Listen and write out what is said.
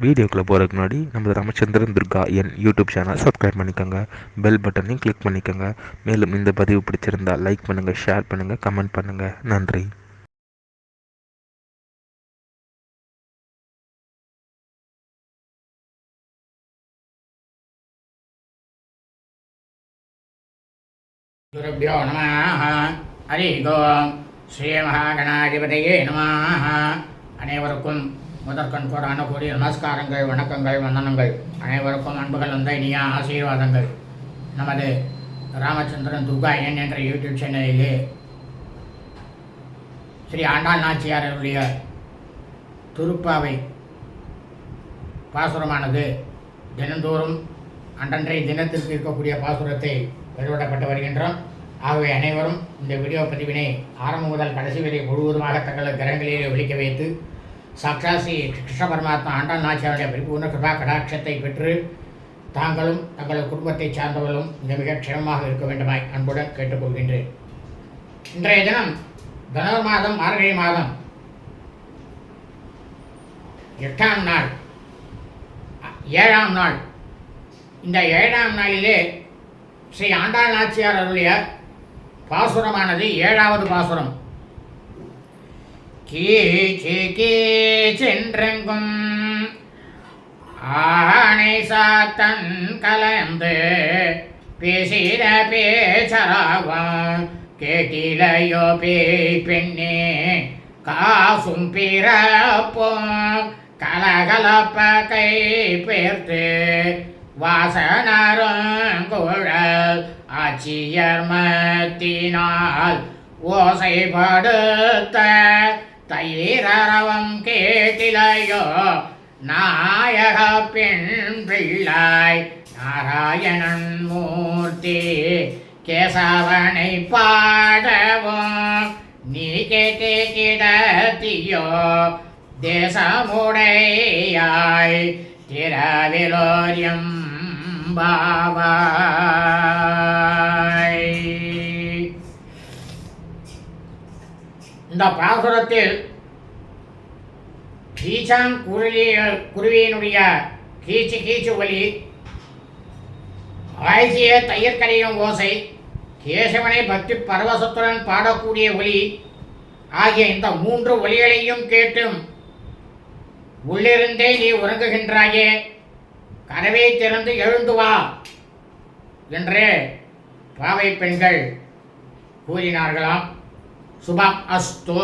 வீடியோக்குள்ளே போகிறதுக்கு முன்னாடி நம்ம ராமச்சந்திரன் துர்கா என் யூடியூப் சேனல் சப்ஸ்கிரைப் பண்ணிக்கோங்க, பெல் பட்டனையும் கிளிக் பண்ணிக்கோங்க. மேலும் இந்த பதிவு பிடிச்சிருந்தால் லைக் பண்ணுங்கள், ஷேர் பண்ணுங்கள், கமெண்ட் பண்ணுங்கள். நன்றி. குருப்யோ நமः. ஹரி ஓம். ஸ்ரீ மகாகணாதிபதியே நமः. அனைவருக்கும் முதற்கண் கோடான கோடி நமஸ்காரங்கள், வணக்கங்கள், வந்தனங்கள். அனைவருக்கும் அன்புகள் வந்த இனிய ஆசீர்வாதங்கள். நமது ராமச்சந்திரன் துர்கா என் என்ற யூடியூப் சேனலிலே ஸ்ரீ ஆண்டாள் நாச்சியாருடைய திருப்பாவை பாசுரமானது தினந்தோறும் அன்றன்றைய தினத்திற்கு இருக்கக்கூடிய பாசுரத்தை வெளியிடப்பட்டு வருகின்றோம். ஆகவே அனைவரும் இந்த வீடியோ பதிவினை ஆரம்பம் முதல் கடைசி வரை முழுவதுமாக தங்கள் கிரகங்களிலே ஒழிக்க வைத்து சாட்சாத் ஸ்ரீ கிருஷ்ண பரமாத்மா ஆண்டாள் நாச்சியாருடைய பரிபூர்ண கிருபா கடாட்சத்தை பெற்று தாங்களும் தங்கள் குடும்பத்தை சார்ந்தவர்களும் மிக க்ஷேமமாக இருக்க வேண்டுமாய் அன்புடன் கேட்டுக்கொள்கின்றேன். இன்றைய தினம் தனுர் மாதம் மார்கழி மாதம் 8ஆம் நாள், 7ஆம் நாள். இந்த 7ஆம் நாளிலே ஸ்ரீ ஆண்டாள் நாச்சியார் அருளிய பாசுரமானது 7வது பாசுரம். கீச்சு கீச்சென்றெங்கும் ஆணை சாத்தன் கலந்து பேசிட பேச்சராகும் கேட்டிலையோ பேய் பெண்ணே காசும் பிறப்போம் கலகலப்ப கை பேர்த்து வாசனருங்குழல் ஆட்சியர் மத்தினால் ஓசைப்படுத்த தயிரவம் கேட்டிலையோ நாயக பெண் பிள்ளாய் நாராயணன் மூர்த்தி கேசவனை பாடவும் நீ கேட்டு கிடத்தியோ தேசமுடையாய் திரவிலோரியம் பாவாய். இந்த பாசுரத்தில் குருவியினுடைய கீச்சு கீச்சு ஒலி, ஆய்ச்சிய தையற்கரையும் ஓசை, கேசவனை பக்தி பரவசத்துடன் பாடக்கூடிய ஒலி ஆகிய இந்த 3 ஒலிகளையும் கேட்டும் உள்ளிருந்தே நீ உறங்குகின்றாயே, கதவை திறந்து எழுந்து வா என்று பாவை பெண்கள் கூறினார்களாம். சுபம் அஸ்து.